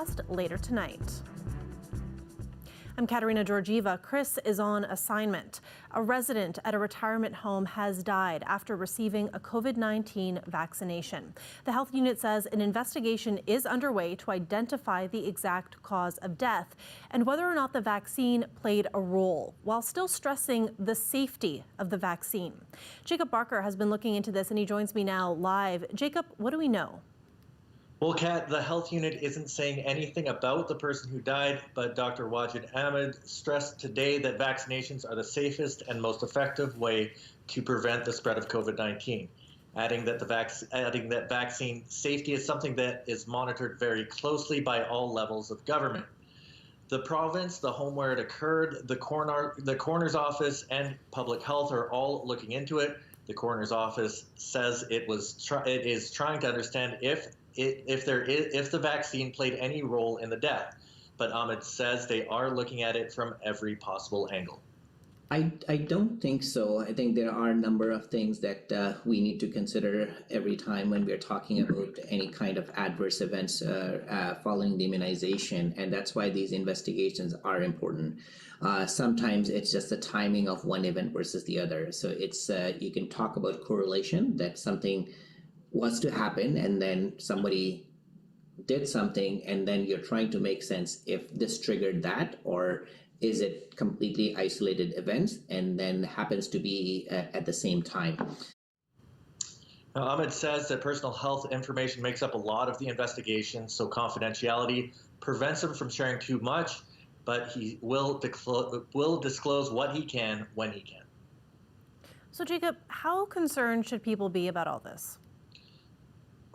broadcast later tonight. I'm Katerina Georgieva. Chris is on assignment. A resident at a retirement home has died after receiving a COVID-19 vaccination. The health unit says an investigation is underway to identify the exact cause of death and whether or not the vaccine played a role, while still stressing the safety of the vaccine. Jacob Barker has been looking into this and he joins me now live. Jacob, what do we know? Well, Kat, the health unit isn't saying anything about the person who died, but Dr. Wajid Ahmed stressed today that vaccinations are the safest and most effective way to prevent the spread of COVID-19, adding that vaccine safety is something that is monitored very closely by all levels of government. The province, the home where it occurred, the coroner's office, and public health are all looking into it. The coroner's office says it is trying to understand if the vaccine played any role in the death. But Ahmed says they are looking at it from every possible angle. I don't think so. I think there are a number of things that we need to consider every time when we're talking about any kind of adverse events following the immunization, and that's why these investigations are important. Sometimes it's just the timing of one event versus the other. So it's you can talk about correlation, that something was to happen and then somebody did something and then you're trying to make sense if this triggered that, or is it completely isolated events and then happens to be at the same time. Now, Ahmed says that personal health information makes up a lot of the investigation, so confidentiality prevents him from sharing too much, but he will disclose what he can when he can. So Jacob, how concerned should people be about all this?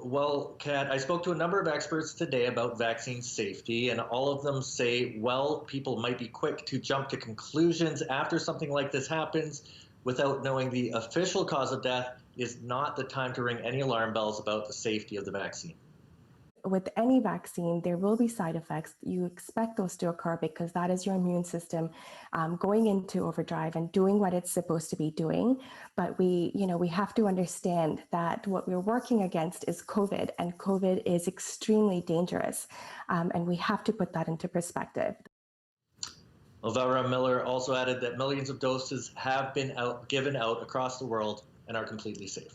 Well, Kat, I spoke to a number of experts today about vaccine safety, and all of them say, well, people might be quick to jump to conclusions after something like this happens without knowing the official cause of death is not the time to ring any alarm bells about the safety of the vaccine. With any vaccine, there will be side effects. You expect those to occur because that is your immune system going into overdrive and doing what it's supposed to be doing. But we have to understand that what we're working against is COVID, and COVID is extremely dangerous. And we have to put that into perspective. Elvira Miller also added that millions of doses have been given out across the world and are completely safe.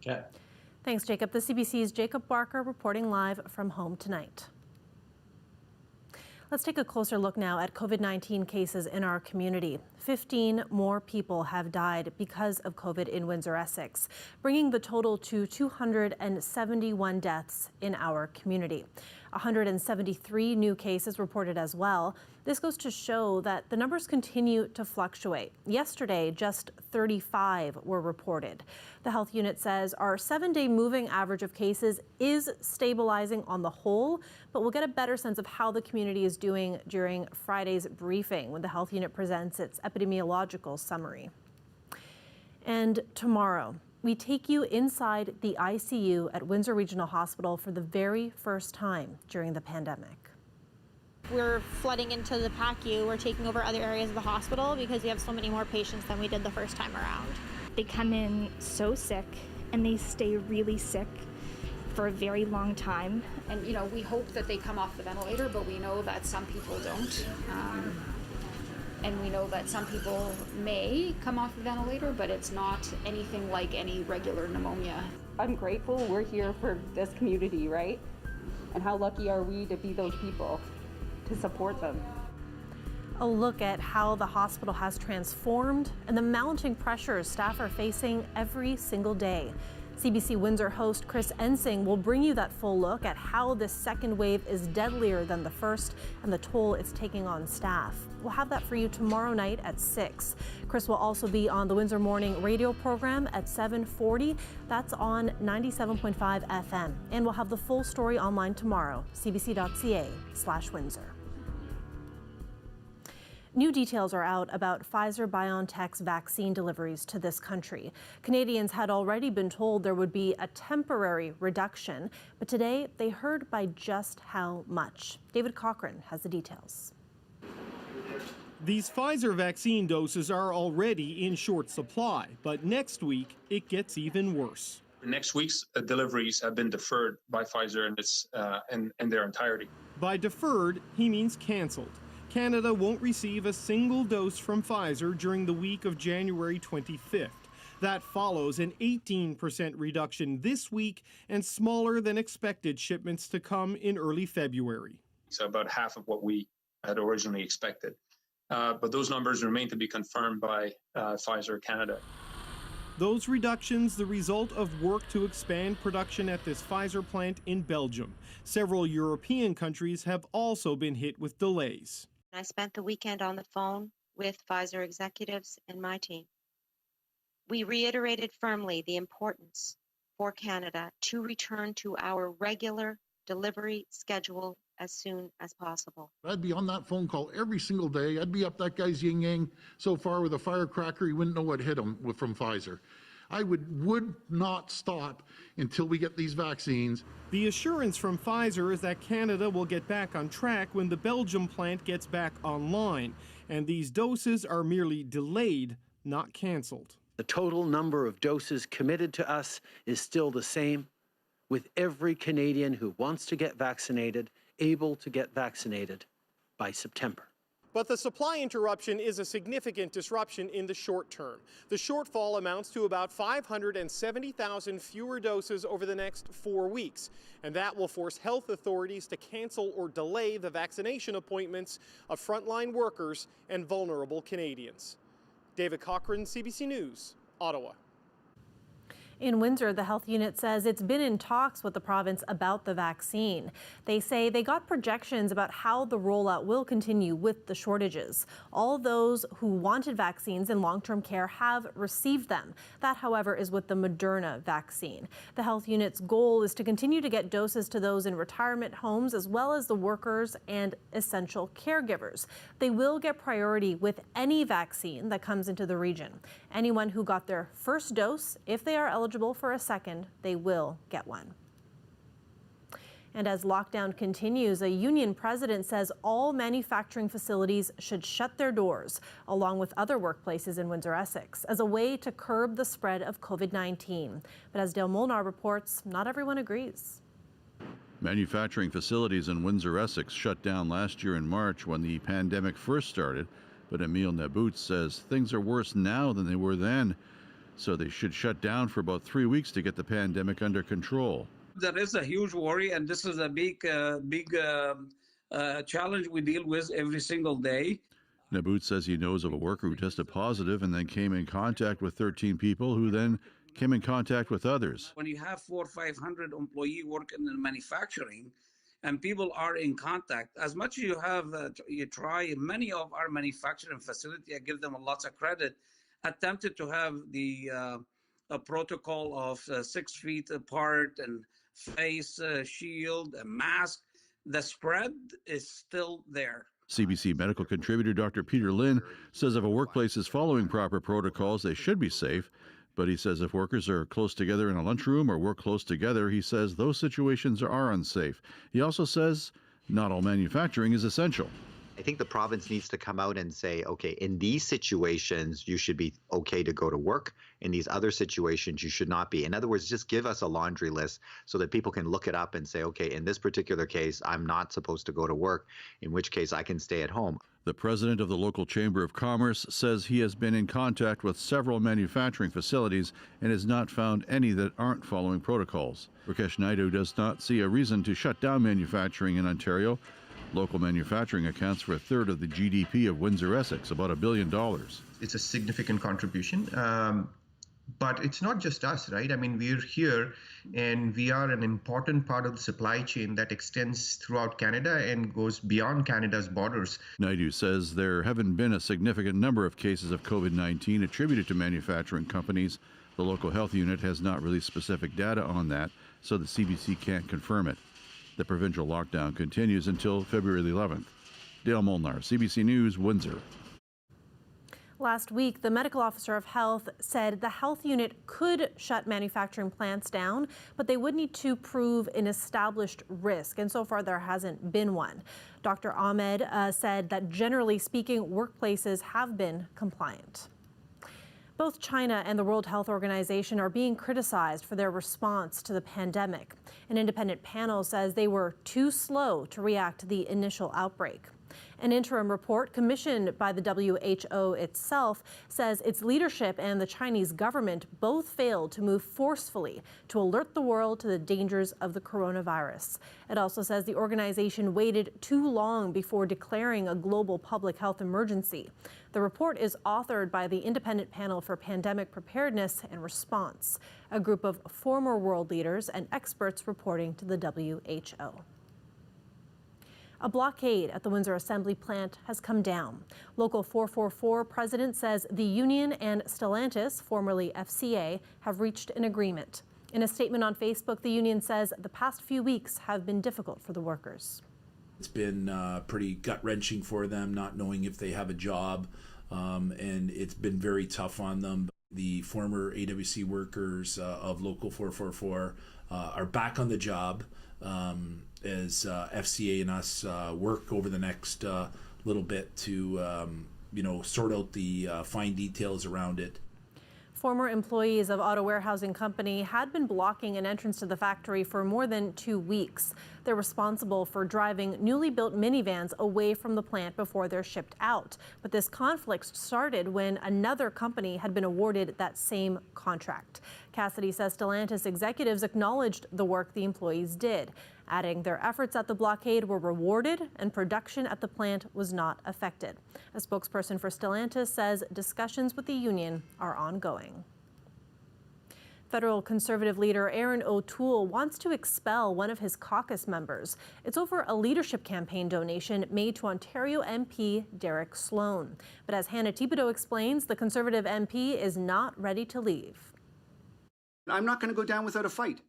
Okay. Thanks, Jacob. The CBC's Jacob Barker reporting live from home tonight. Let's take a closer look now at COVID-19 cases in our community. 15 more people have died because of COVID in Windsor-Essex, bringing the total to 271 deaths in our community. 173 new cases reported as well. This goes to show that the numbers continue to fluctuate. Yesterday, just 35 were reported. The health unit says our 7-day moving average of cases is stabilizing on the whole, but we'll get a better sense of how the community is doing during Friday's briefing when the health unit presents its epidemiological summary. And tomorrow, we take you inside the ICU at Windsor Regional Hospital for the very first time during the pandemic. We're flooding into the PACU. We're taking over other areas of the hospital because we have so many more patients than we did the first time around. They come in so sick and they stay really sick for a very long time. And we hope that they come off the ventilator, but we know that some people don't. And we know that some people may come off the ventilator, but it's not anything like any regular pneumonia. I'm grateful we're here for this community, right? And how lucky are we to be those people, to support them. A look at how the hospital has transformed and the mounting pressures staff are facing every single day. CBC Windsor host Chris Ensing will bring you that full look at how this second wave is deadlier than the first and the toll it's taking on staff. We'll have that for you tomorrow night at 6. Chris will also be on the Windsor Morning radio program at 7:40. That's on 97.5 FM. And we'll have the full story online tomorrow, cbc.ca/Windsor. New details are out about Pfizer-BioNTech's vaccine deliveries to this country. Canadians had already been told there would be a temporary reduction, but today they heard by just how much. David Cochran has the details. These Pfizer vaccine doses are already in short supply, but next week it gets even worse. Next week's deliveries have been deferred by Pfizer in their entirety. By deferred, he means canceled. Canada won't receive a single dose from Pfizer during the week of January 25th. That follows an 18% reduction this week and smaller than expected shipments to come in early February. So about half of what we had originally expected. But those numbers remain to be confirmed by Pfizer Canada. Those reductions the result of work to expand production at this Pfizer plant in Belgium. Several European countries have also been hit with delays. I spent the weekend on the phone with Pfizer executives and my team. We reiterated firmly the importance for Canada to return to our regular delivery schedule as soon as possible. I'd be on that phone call every single day. I'd be up that guy's yin-yang so far with a firecracker he wouldn't know what hit him from Pfizer. I would not stop until we get these vaccines. The assurance from Pfizer is that Canada will get back on track when the Belgium plant gets back online. And these doses are merely delayed, not canceled. The total number of doses committed to us is still the same, with every Canadian who wants to get vaccinated able to get vaccinated by September. But the supply interruption is a significant disruption in the short term. The shortfall amounts to about 570,000 fewer doses over the next 4 weeks. And that will force health authorities to cancel or delay the vaccination appointments of frontline workers and vulnerable Canadians. David Cochran, CBC News, Ottawa. In Windsor, the health unit says it's been in talks with the province about the vaccine. They say they got projections about how the rollout will continue with the shortages. All those who wanted vaccines in long-term care have received them. That, however, is with the Moderna vaccine. The health unit's goal is to continue to get doses to those in retirement homes as well as the workers and essential caregivers. They will get priority with any vaccine that comes into the region. Anyone who got their first dose, if they are eligible for a second, they will get one. And as lockdown continues, a union president says all manufacturing facilities should shut their doors, along with other workplaces in Windsor-Essex, as a way to curb the spread of COVID-19. But as Dale Molnar reports, not everyone agrees. Manufacturing facilities in Windsor-Essex shut down last year in March when the pandemic first started. But Emile Nabout says things are worse now than they were then. So they should shut down for about 3 weeks to get the pandemic under control. There is a huge worry, and this is a big challenge we deal with every single day. Nabout says he knows of a worker who tested positive and then came in contact with 13 people who then came in contact with others. When you have 400 or 500 employees working in manufacturing, and people are in contact, as much as you try, many of our manufacturing facilities, I give them lots of credit, attempted to have the a protocol of 6 feet apart and face shield, a mask. The spread is still there. CBC medical contributor Dr. Peter Lynn says if a workplace is following proper protocols, they should be safe. But he says if workers are close together in a lunchroom or work close together, he says those situations are unsafe. He also says not all manufacturing is essential. I think the province needs to come out and say, okay, in these situations, you should be okay to go to work. In these other situations, you should not be. In other words, just give us a laundry list so that people can look it up and say, okay, in this particular case, I'm not supposed to go to work, in which case I can stay at home. The president of the local Chamber of Commerce says he has been in contact with several manufacturing facilities and has not found any that aren't following protocols. Rakesh Naidu does not see a reason to shut down manufacturing in Ontario. Local manufacturing accounts for a third of the GDP of Windsor-Essex, about $1 billion. It's a significant contribution, but it's not just us, right? I mean, we're here and we are an important part of the supply chain that extends throughout Canada and goes beyond Canada's borders. Naidu says there haven't been a significant number of cases of COVID-19 attributed to manufacturing companies. The local health unit has not released specific data on that, so the CBC can't confirm it. The provincial lockdown continues until February 11th. Dale Molnar, CBC News, Windsor. Last week, the medical officer of health said the health unit could shut manufacturing plants down, but they would need to prove an established risk, and so far there hasn't been one. Dr. Ahmed said that generally speaking, workplaces have been compliant. Both China and the World Health Organization are being criticized for their response to the pandemic. An independent panel says they were too slow to react to the initial outbreak. An interim report commissioned by the WHO itself says its leadership and the Chinese government both failed to move forcefully to alert the world to the dangers of the coronavirus. It also says the organization waited too long before declaring a global public health emergency. The report is authored by the Independent Panel for Pandemic Preparedness and Response, a group of former world leaders and experts reporting to the WHO. A blockade at the Windsor Assembly plant has come down. Local 444 president says the union and Stellantis, formerly FCA, have reached an agreement. In a statement on Facebook, the union says the past few weeks have been difficult for the workers. It's been pretty gut-wrenching for them, not knowing if they have a job, and it's been very tough on them. The former AWC workers of Local 444 are back on the job as FCA and us work over the next little bit to sort out the fine details around it. Former employees of Auto Warehousing Company had been blocking an entrance to the factory for more than 2 weeks. They're responsible for driving newly built minivans away from the plant before they're shipped out. But this conflict started when another company had been awarded that same contract. Cassidy says Stellantis executives acknowledged the work the employees did, adding their efforts at the blockade were rewarded and production at the plant was not affected. A spokesperson for Stellantis says discussions with the union are ongoing. Federal Conservative leader Aaron O'Toole wants to expel one of his caucus members. It's over a leadership campaign donation made to Ontario MP Derek Sloan. But as Hannah Thibodeau explains, the Conservative MP is not ready to leave. I'm not going to go down without a fight.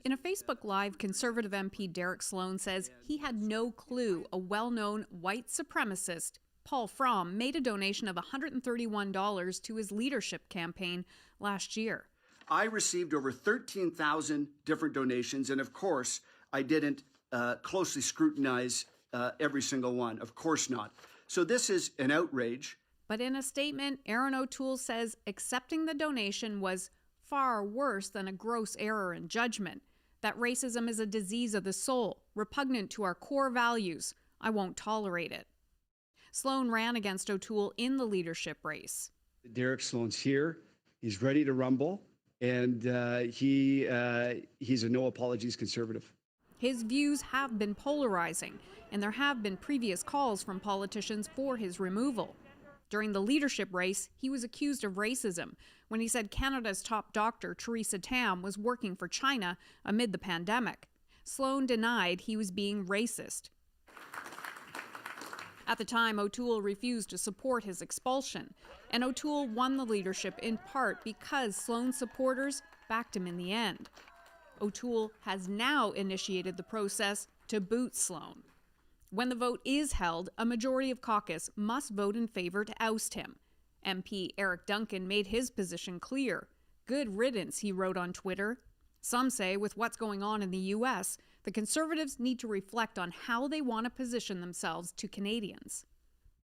In a Facebook Live, Conservative MP Derek Sloan says he had no clue a well-known white supremacist, Paul Fromm, made a donation of $131 to his leadership campaign last year. I received over 13,000 different donations, and of course, I didn't closely scrutinize every single one. Of course not. So this is an outrage. But in a statement, Aaron O'Toole says accepting the donation was far worse than a gross error in judgment. That racism is a disease of the soul, repugnant to our core values. I won't tolerate it. Sloan ran against O'Toole in the leadership race. Derek Sloan's here. He's ready to rumble, and he's a no apologies conservative. His views have been polarizing, and there have been previous calls from politicians for his removal. During the leadership race, he was accused of racism when he said Canada's top doctor, Theresa Tam, was working for China amid the pandemic. Sloan denied he was being racist. At the time, O'Toole refused to support his expulsion, and O'Toole won the leadership in part because Sloan's supporters backed him in the end. O'Toole has now initiated the process to boot Sloan. When the vote is held, a majority of caucus must vote in favor to oust him. MP Eric Duncan made his position clear. Good riddance, he wrote on Twitter. Some say with what's going on in the U.S., the Conservatives need to reflect on how they want to position themselves to Canadians.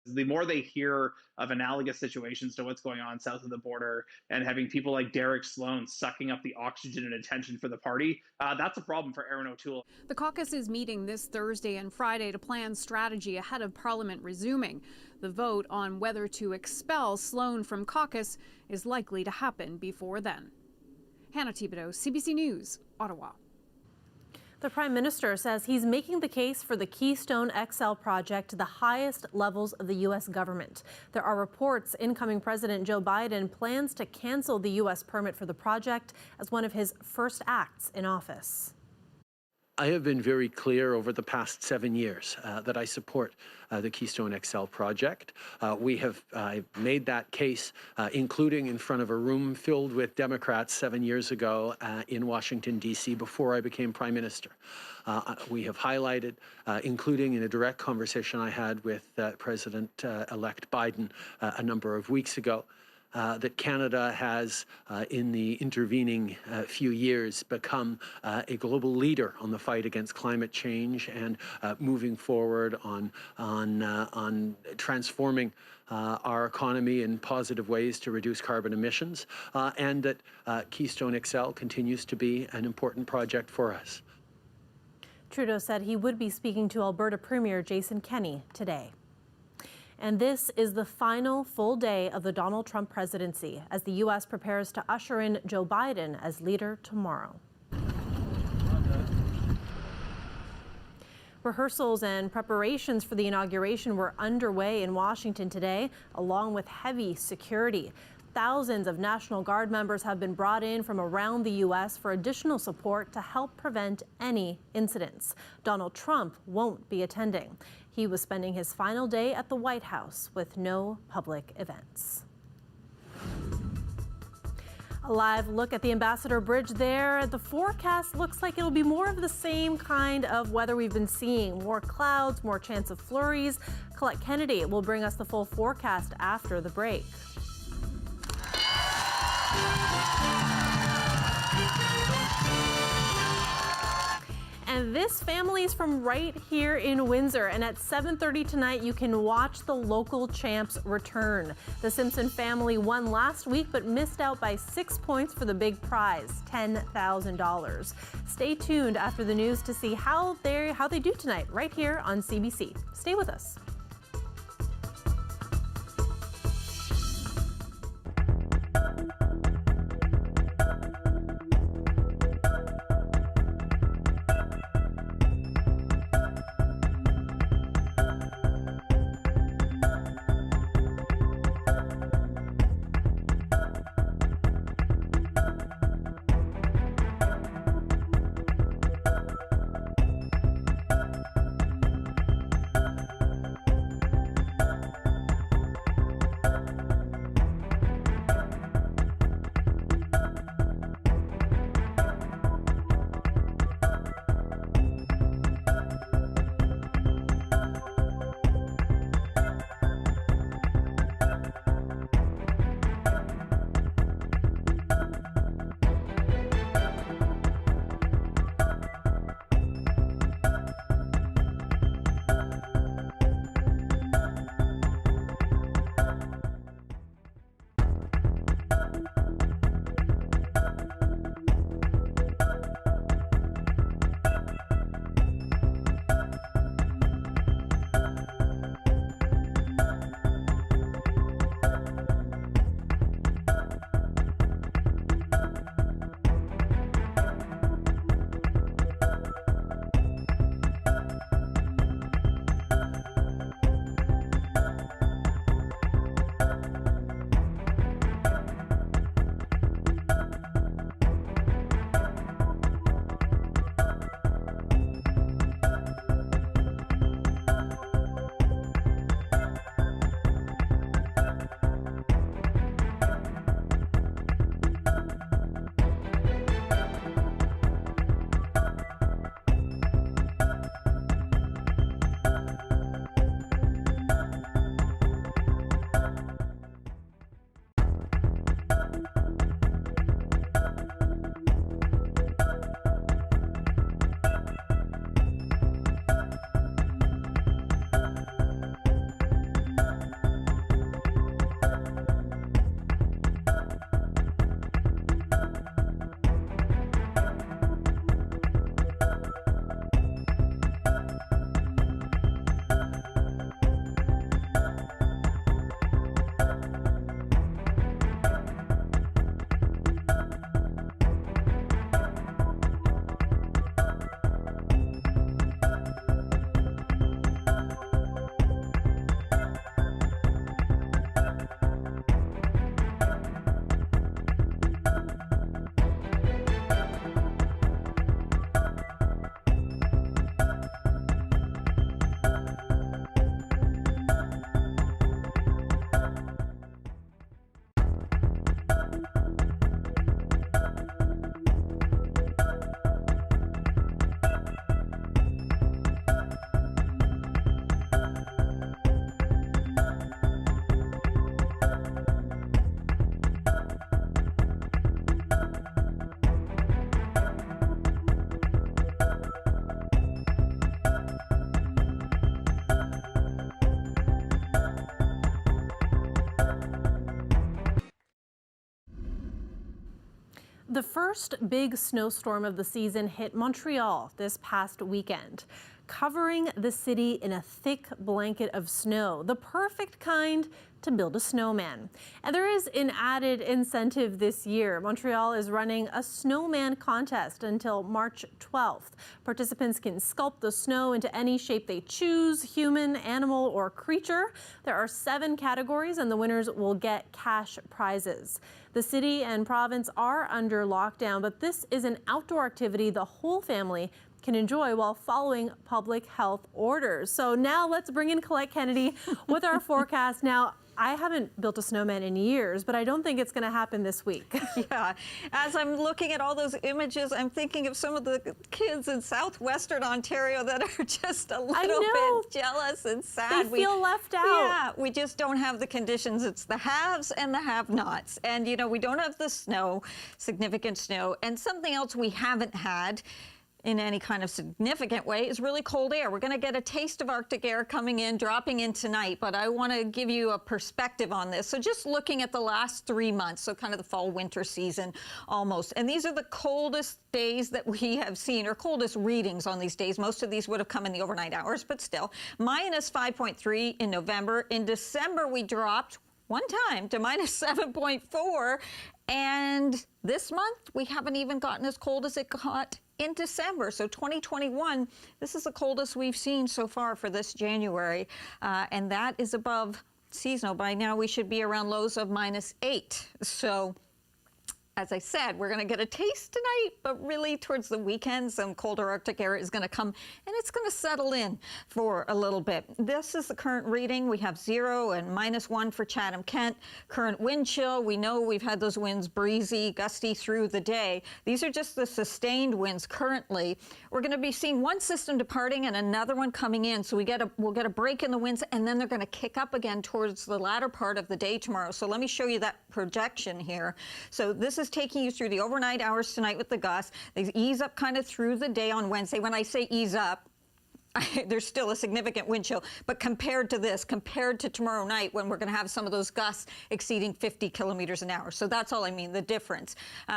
The more they hear of analogous situations to what's going on south of the border and having people like Derek Sloan sucking up the oxygen and attention for the party, that's a problem for Aaron O'Toole. The caucus is meeting this Thursday and Friday to plan strategy ahead of Parliament resuming. The vote on whether to expel Sloan from caucus is likely to happen before then. Hannah Thibodeau, CBC News, Ottawa. The Prime Minister says he's making the case for the Keystone XL project to the highest levels of the U.S. government. There are reports incoming President Joe Biden plans to cancel the U.S. permit for the project as one of his first acts in office. I have been very clear over the past 7 years that I support the Keystone XL project. We have made that case, including in front of a room filled with Democrats 7 years ago in Washington, D.C., before I became Prime Minister. We have highlighted, including in a direct conversation I had with President-elect Biden a number of weeks ago, that Canada has, in the intervening few years, become a global leader on the fight against climate change and moving forward on transforming our economy in positive ways to reduce carbon emissions, and that Keystone XL continues to be an important project for us. Trudeau said he would be speaking to Alberta Premier Jason Kenney today. And this is the final full day of the Donald Trump presidency as the U.S. prepares to usher in Joe Biden as leader tomorrow. Rehearsals and preparations for the inauguration were underway in Washington today, along with heavy security. Thousands of National Guard members have been brought in from around the U.S. for additional support to help prevent any incidents. Donald Trump won't be attending. He was spending his final day at the White House with no public events. A live look at the Ambassador Bridge there. The forecast looks like it'll be more of the same kind of weather we've been seeing. More clouds, more chance of flurries. Colette Kennedy will bring us the full forecast after the break. And this family is from right here in Windsor. And at 7:30 tonight, you can watch the local champs return. The Simpson family won last week, but missed out by 6 points for the big prize, $10,000. Stay tuned after the news to see how they do tonight, right here on CBC. Stay with us. The first big snowstorm of the season hit Montreal this past weekend, covering the city in a thick blanket of snow, the perfect kind to build a snowman. And there is an added incentive this year. Montreal is running a snowman contest until March 12th. Participants can sculpt the snow into any shape they choose, human, animal, or creature. There are 7 categories, and the winners will get cash prizes. The city and province are under lockdown, but this is an outdoor activity the whole family can enjoy while following public health orders. So now let's bring in Colette Kennedy with our forecast. Now, I haven't built a snowman in years, but I don't think it's going to happen this week. Yeah, as I'm looking at all those images, I'm thinking of some of the kids in southwestern Ontario that are just a little bit jealous and sad. They feel left out. Yeah, we just don't have the conditions. It's the haves and the have-nots. And, you know, we don't have the snow, significant snow. And something else we haven't had in any kind of significant way is really cold air. We're going to get a taste of Arctic air coming in, dropping in tonight, but I want to give you a perspective on this. So just looking at the last 3 months, so kind of the fall-winter season almost, and these are the coldest days that we have seen, or coldest readings on these days. Most of these would have come in the overnight hours, but still. Minus 5.3 in November. In December, we dropped one time to minus 7.4, and this month, we haven't even gotten as cold as it got in December. So 2021, this is the coldest we've seen so far for this January, and that is above seasonal. By now, we should be around lows of minus 8. So as I said, we're going to get a taste tonight, but really towards the weekend, some colder Arctic air is going to come, and it's going to settle in for a little bit. This is the current reading. We have 0 and minus 1 for Chatham-Kent. Current wind chill, we know we've had those winds breezy, gusty through the day. These are just the sustained winds currently. We're going to be seeing one system departing and another one coming in, so we'll get a break in the winds, and then they're going to kick up again towards the latter part of the day tomorrow. So let me show you that projection here. So this is taking you through the overnight hours tonight with the gusts. They ease up kind of through the day on Wednesday. When I say ease up, there's still a significant wind chill, but compared to this, compared to tomorrow night when we're going to have some of those gusts exceeding 50 kilometers an hour. So that's all I mean, the difference.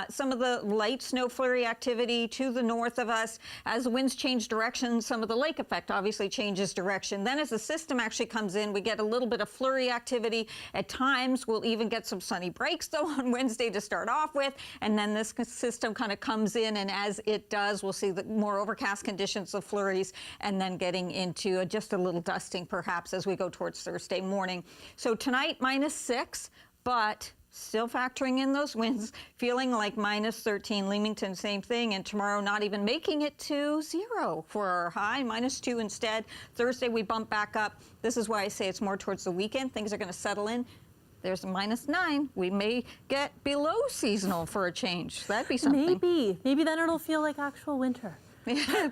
Some of the light snow flurry activity to the north of us. As the winds change direction, some of the lake effect obviously changes direction. Then as the system actually comes in, we get a little bit of flurry activity. At times, we'll even get some sunny breaks, though, on Wednesday to start off with. And then this system kind of comes in, and as it does, we'll see the more overcast conditions of flurries, and then getting into just a little dusting perhaps as we go towards Thursday morning. So tonight, minus 6, but still factoring in those winds, feeling like minus 13. Leamington, same thing. And tomorrow, not even making it to 0 for our high, minus 2 instead. Thursday, we bump back up. This is why I say it's more towards the weekend. Things are going to settle in. There's a minus 9. We may get below seasonal for a change. That'd be something. Maybe then it'll feel like actual winter.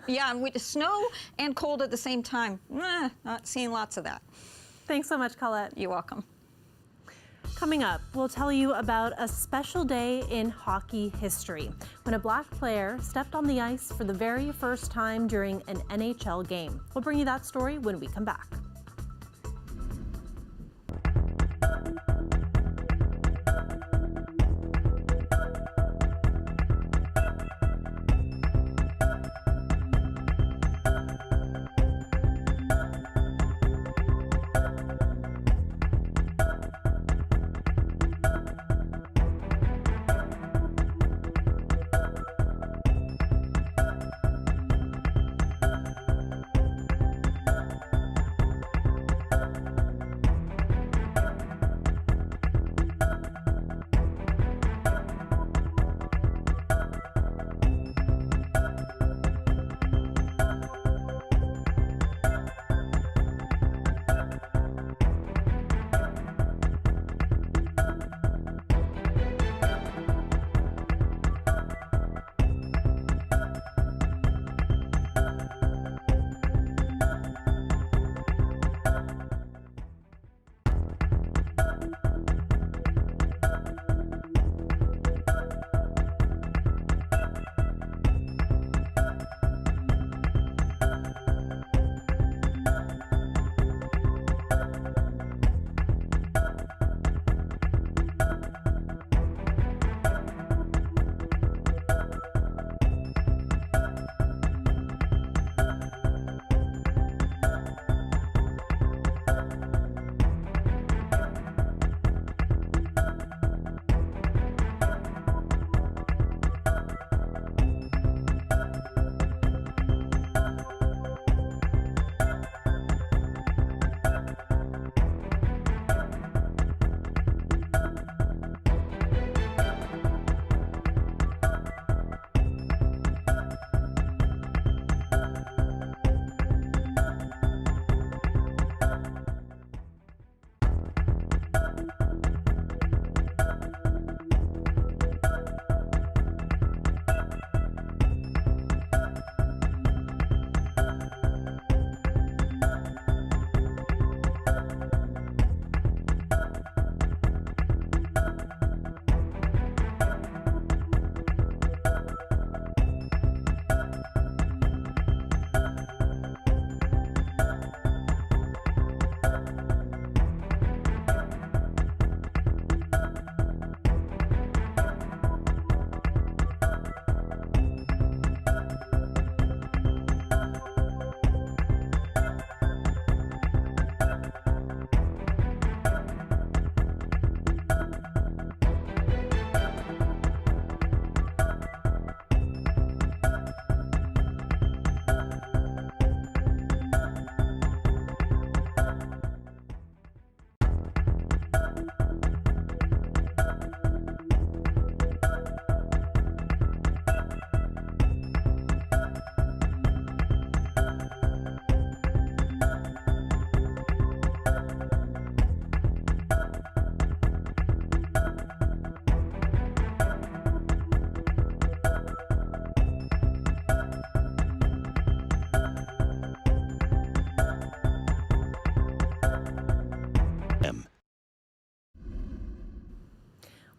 Yeah, and with snow and cold at the same time. Not seeing lots of that. Thanks so much, Colette. You're welcome. Coming up, we'll tell you about a special day in hockey history when a black player stepped on the ice for the very first time during an NHL game. We'll bring you that story when we come back.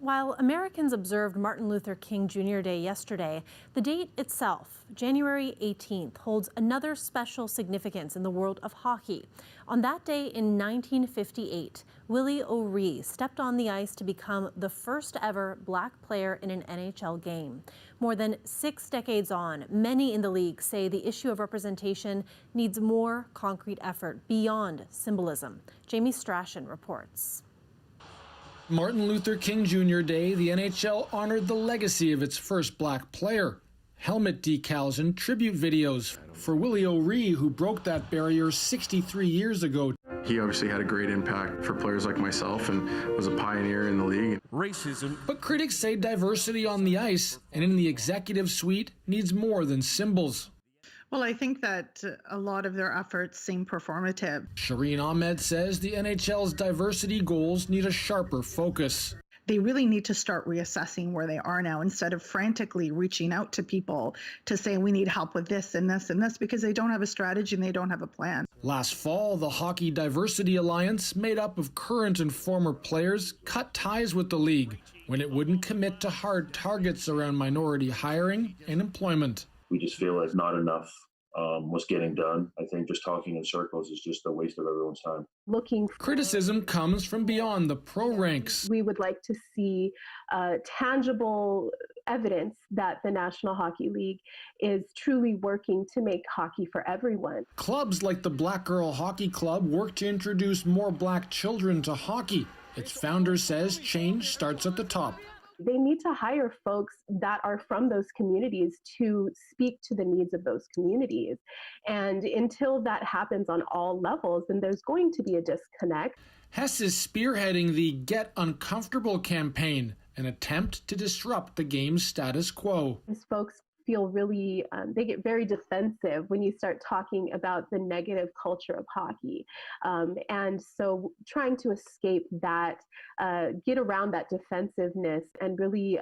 While Americans observed Martin Luther King Jr. Day yesterday, the date itself, January 18th, holds another special significance in the world of hockey. On that day in 1958, Willie O'Ree stepped on the ice to become the first ever black player in an NHL game. More than 6 decades on, many in the league say the issue of representation needs more concrete effort beyond symbolism. Jamie Strachan reports. Martin Luther King Jr. Day, the NHL honored the legacy of its first black player. Helmet decals and tribute videos for Willie O'Ree, who broke that barrier 63 years ago. He obviously had a great impact for players like myself and was a pioneer in the league. Racism. But critics say diversity on the ice and in the executive suite needs more than symbols. Well, I think that a lot of their efforts seem performative. Shireen Ahmed says the NHL's diversity goals need a sharper focus. They really need to start reassessing where they are now instead of frantically reaching out to people to say we need help with this and this and this, because they don't have a strategy and they don't have a plan. Last fall, the Hockey Diversity Alliance, made up of current and former players, cut ties with the league when it wouldn't commit to hard targets around minority hiring and employment. We just feel like not enough was getting done. I think just talking in circles is just a waste of everyone's time. Criticism comes from beyond the pro ranks. We would like to see tangible evidence that the National Hockey League is truly working to make hockey for everyone. Clubs like the Black Girl Hockey Club work to introduce more black children to hockey. Its founder says change starts at the top. They need to hire folks that are from those communities to speak to the needs of those communities. And until that happens on all levels, then there's going to be a disconnect. Hess is spearheading the Get Uncomfortable campaign, an attempt to disrupt the game's status quo. These folks feel really, they get very defensive when you start talking about the negative culture of hockey. And so trying to escape that, get around that defensiveness and really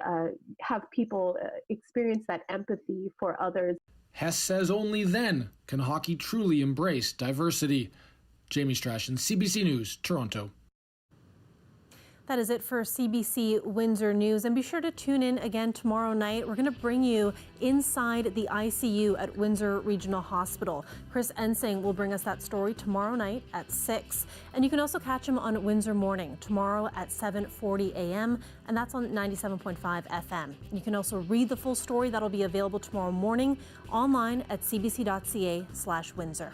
have people experience that empathy for others. Hess says only then can hockey truly embrace diversity. Jamie Strachan, CBC News, Toronto. That is it for CBC Windsor News. And be sure to tune in again tomorrow night. We're going to bring you inside the ICU at Windsor Regional Hospital. Chris Ensing will bring us that story tomorrow night at 6. And you can also catch him on Windsor Morning tomorrow at 7:40 a.m. And that's on 97.5 FM. You can also read the full story. That'll be available tomorrow morning online at cbc.ca/Windsor.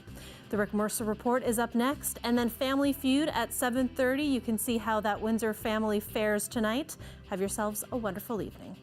The Rick Mercer Report is up next, and then Family Feud at 7:30. You can see how that Windsor family fares tonight. Have yourselves a wonderful evening.